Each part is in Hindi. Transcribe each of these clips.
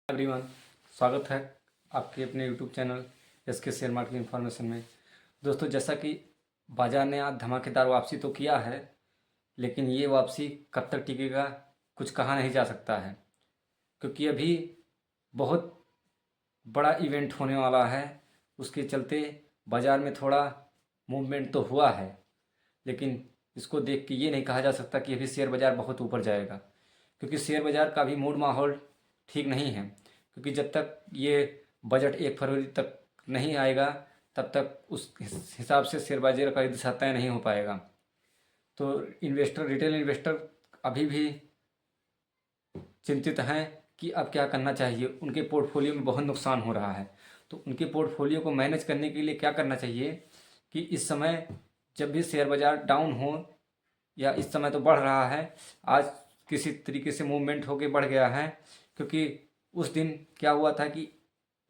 एवरीवन, स्वागत है आपके अपने YouTube channel SK share market information में। दोस्तों, जैसा कि बाजार ने आज धमाकेदार वापसी तो किया है, लेकिन ये वापसी कब तक टिकेगा कुछ कहा नहीं जा सकता है, क्योंकि अभी बहुत बड़ा इवेंट होने वाला है। उसके चलते बाजार में थोड़ा मूवमेंट तो हुआ है, लेकिन इसको देख के ये नहीं कहा जा सकता कि अभी शेयर बाज़ार बहुत ऊपर जाएगा, क्योंकि शेयर बाज़ार का भी मूड माहौल ठीक नहीं है। क्योंकि जब तक ये बजट 1 फरवरी तक नहीं आएगा, तब तक उस हिसाब से शेयर बाज़ार का दिशा तय नहीं हो पाएगा। तो रिटेल इन्वेस्टर अभी भी चिंतित हैं कि अब क्या करना चाहिए। उनके पोर्टफोलियो में बहुत नुकसान हो रहा है, तो उनके पोर्टफोलियो को मैनेज करने के लिए क्या करना चाहिए कि इस समय जब भी शेयर बाज़ार डाउन हो, या इस समय तो बढ़ रहा है, आज किसी तरीके से मूवमेंट होके बढ़ गया है। क्योंकि उस दिन क्या हुआ था कि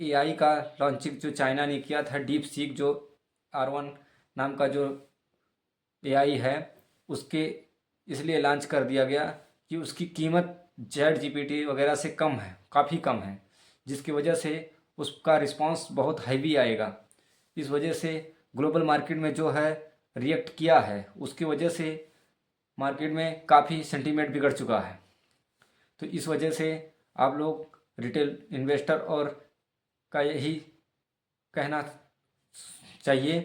एआई का लॉन्चिंग जो चाइना ने किया था, डीप सीक जो R1 नाम का जो एआई है, उसके इसलिए लॉन्च कर दिया गया कि उसकी कीमत ChatGPT वगैरह से कम है, काफ़ी कम है, जिसकी वजह से उसका रिस्पांस बहुत हैवी आएगा। इस वजह से ग्लोबल मार्केट में जो है रिएक्ट किया है, उसकी वजह से मार्केट में काफ़ी सेंटीमेंट बिगड़ चुका है। तो इस वजह से आप लोग रिटेल इन्वेस्टर और का यही कहना चाहिए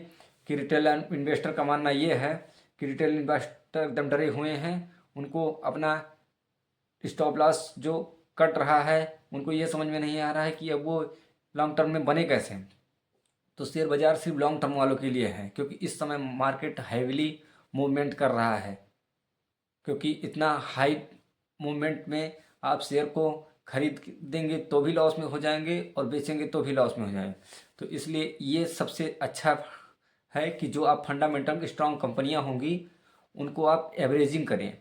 कि रिटेल इन्वेस्टर का मानना ये है कि रिटेल इन्वेस्टर एकदम डरे हुए हैं। उनको अपना स्टॉप लॉस जो कट रहा है, उनको ये समझ में नहीं आ रहा है कि अब वो लॉन्ग टर्म में बने कैसे। तो शेयर बाज़ार सिर्फ लॉन्ग टर्म वालों के लिए है, क्योंकि इस समय मार्केट हैविली मूवमेंट कर रहा है। क्योंकि इतना हाई मूवमेंट में आप शेयर को खरीद देंगे तो भी लॉस में हो जाएंगे, और बेचेंगे तो भी लॉस में हो जाएंगे। तो इसलिए ये सबसे अच्छा है कि जो आप फंडामेंटल स्ट्रांग कंपनियां होंगी, उनको आप एवरेजिंग करें,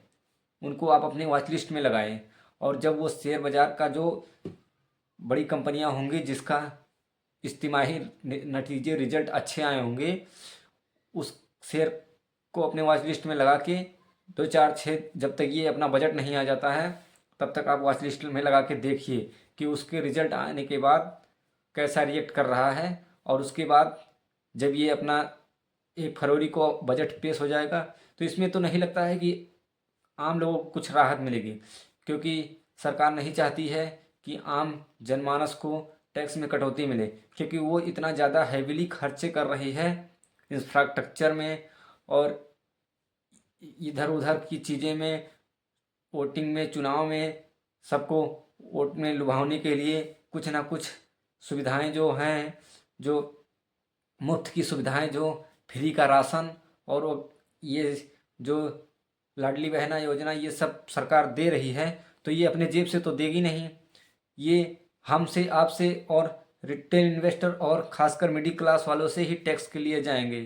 उनको आप अपने वॉच लिस्ट में लगाएं। और जब वो शेयर बाज़ार का जो बड़ी कंपनियां होंगी जिसका इस्तिमाही नतीजे रिजल्ट अच्छे आए होंगे, उस शेयर को अपने वॉच लिस्ट में लगा के 2 4 6 जब तक ये अपना बजट नहीं आ जाता है, तब तक आप वॉच लिस्ट में लगा के देखिए कि उसके रिजल्ट आने के बाद कैसा रिएक्ट कर रहा है। और उसके बाद जब ये अपना 1 फरवरी को बजट पेश हो जाएगा, तो इसमें तो नहीं लगता है कि आम लोगों को कुछ राहत मिलेगी, क्योंकि सरकार नहीं चाहती है कि आम जनमानस को टैक्स में कटौती मिले, क्योंकि वो इतना ज़्यादा हैविली खर्चे कर रही है इंफ्रास्ट्रक्चर में और इधर उधर की चीज़ें में, वोटिंग में, चुनाव में, सबको वोट में लुभाने के लिए कुछ ना कुछ सुविधाएं जो हैं, जो मुफ्त की सुविधाएं, जो फ्री का राशन, और ये जो लाडली बहना योजना, ये सब सरकार दे रही है। तो ये अपने जेब से तो देगी नहीं, ये हमसे, आपसे और रिटेल इन्वेस्टर और खासकर मिडिल क्लास वालों से ही टैक्स के लिए जाएंगे।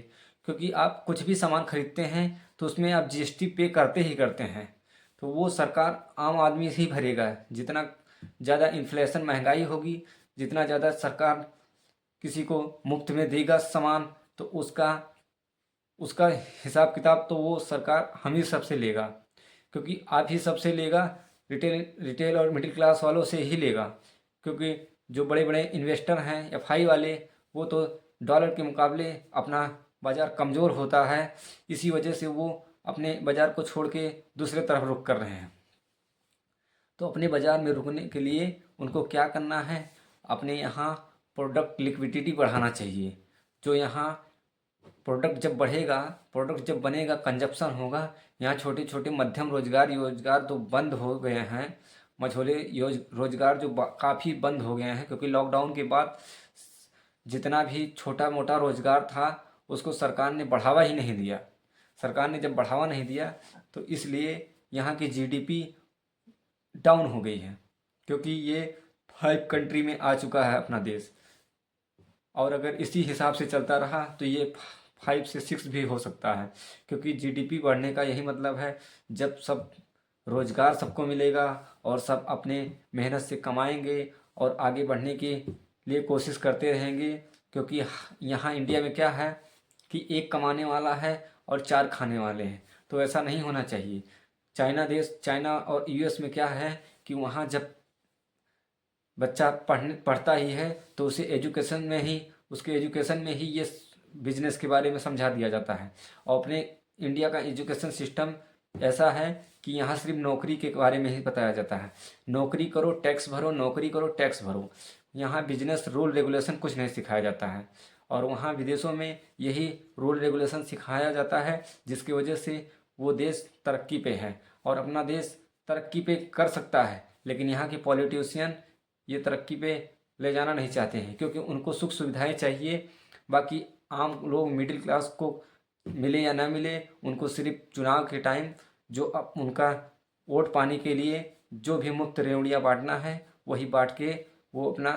क्योंकि आप कुछ भी सामान खरीदते हैं तो उसमें आप GST पे करते ही करते हैं, तो वो सरकार आम आदमी से ही भरेगा। जितना ज़्यादा इन्फ्लेशन, महंगाई होगी, जितना ज़्यादा सरकार किसी को मुफ्त में देगा सामान, तो उसका उसका हिसाब किताब तो वो सरकार हम ही सबसे लेगा। क्योंकि आप ही सबसे लेगा, रिटेल रिटेल और मिडिल क्लास वालों से ही लेगा। क्योंकि जो बड़े बड़े इन्वेस्टर हैं, FI वाले, वो तो डॉलर के मुकाबले अपना बाज़ार कमज़ोर होता है, इसी वजह से वो अपने बाज़ार को छोड़ के दूसरे तरफ रुख कर रहे हैं। तो अपने बाज़ार में रुकने के लिए उनको क्या करना है, अपने यहाँ प्रोडक्ट लिक्विडिटी बढ़ाना चाहिए। जो यहाँ प्रोडक्ट जब बढ़ेगा, प्रोडक्ट जब बनेगा, कंजप्शन होगा। यहाँ छोटे छोटे मध्यम रोजगार तो बंद हो गए हैं, मझोले रोजगार जो काफ़ी बंद हो गए हैं, क्योंकि लॉकडाउन के बाद जितना भी छोटा मोटा रोजगार था उसको सरकार ने बढ़ावा ही नहीं दिया। सरकार ने जब बढ़ावा नहीं दिया, तो इसलिए यहाँ की GDP डाउन हो गई है, क्योंकि ये 5 कंट्री में आ चुका है अपना देश। और अगर इसी हिसाब से चलता रहा तो ये 5 से 6 भी हो सकता है, क्योंकि GDP बढ़ने का यही मतलब है, जब सब रोजगार सबको मिलेगा और सब अपने मेहनत से कमाएंगे और आगे बढ़ने के लिए कोशिश करते रहेंगे। क्योंकि यहाँ इंडिया में क्या है कि एक कमाने वाला है और 4 खाने वाले हैं, तो ऐसा नहीं होना चाहिए। चाइना और US में क्या है कि वहाँ जब बच्चा पढ़ता ही है तो उसे उसके एजुकेशन में ही ये बिजनेस के बारे में समझा दिया जाता है। और अपने इंडिया का एजुकेशन सिस्टम ऐसा है कि यहाँ सिर्फ नौकरी के बारे में ही बताया जाता है। नौकरी करो टैक्स भरो, नौकरी करो टैक्स भरो। यहाँ बिजनेस रूल रेगुलेशन कुछ नहीं सिखाया जाता है। और वहाँ विदेशों में यही रूल रेगुलेशन सिखाया जाता है, जिसकी वजह से वो देश तरक्की पे है और अपना देश तरक्की पे कर सकता है। लेकिन यहाँ के पॉलिटिशियन ये तरक्की पे ले जाना नहीं चाहते हैं, क्योंकि उनको सुख सुविधाएं चाहिए। बाकी आम लोग मिडिल क्लास को मिले या ना मिले, उनको सिर्फ चुनाव के टाइम जो उनका वोट पाने के लिए जो भी मुफ्त रेवड़ियाँ बांटना है वही बांट के वो अपना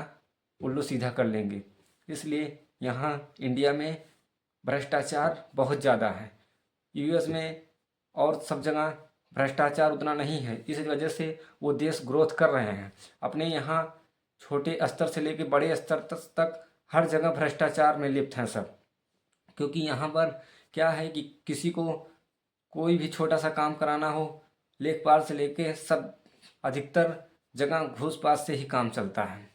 उल्लू सीधा कर लेंगे। इसलिए यहाँ इंडिया में भ्रष्टाचार बहुत ज़्यादा है। यूएस में और सब जगह भ्रष्टाचार उतना नहीं है, इस वजह से वो देश ग्रोथ कर रहे हैं। अपने यहाँ छोटे स्तर से लेकर बड़े स्तर तक हर जगह भ्रष्टाचार में लिप्त हैं सब। क्योंकि यहाँ पर क्या है कि किसी को कोई भी छोटा सा काम कराना हो, लेखपाल से लेके सब अधिकतर जगह घूस पास से ही काम चलता है।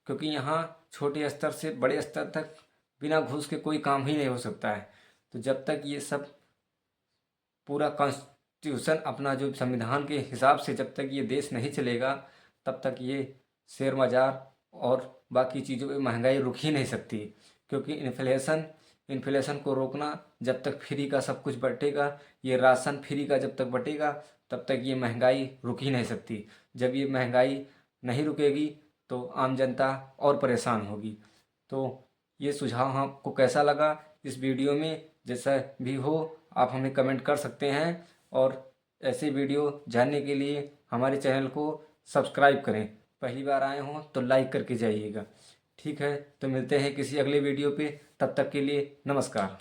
क्योंकि यहाँ छोटे स्तर से बड़े स्तर तक बिना घूस के कोई काम ही नहीं हो सकता है। तो जब तक ये सब पूरा कॉन्स्टिट्यूशन अपना जो संविधान के हिसाब से जब तक ये देश नहीं चलेगा, तब तक ये शेयर बाजार और बाकी चीज़ों में महंगाई रुक ही नहीं सकती। क्योंकि इन्फ्लेशन को रोकना, जब तक फ्री का सब कुछ बटेगा, ये राशन फ्री का जब तक बटेगा, तब तक ये महंगाई रुक ही नहीं सकती। जब ये महंगाई नहीं रुकेगी तो आम जनता और परेशान होगी। तो ये सुझाव आपको कैसा लगा इस वीडियो में, जैसा भी हो आप हमें कमेंट कर सकते हैं। और ऐसे वीडियो जानने के लिए हमारे चैनल को सब्सक्राइब करें। पहली बार आए हों तो लाइक करके जाइएगा। ठीक है, तो मिलते हैं किसी अगले वीडियो पे। तब तक के लिए नमस्कार।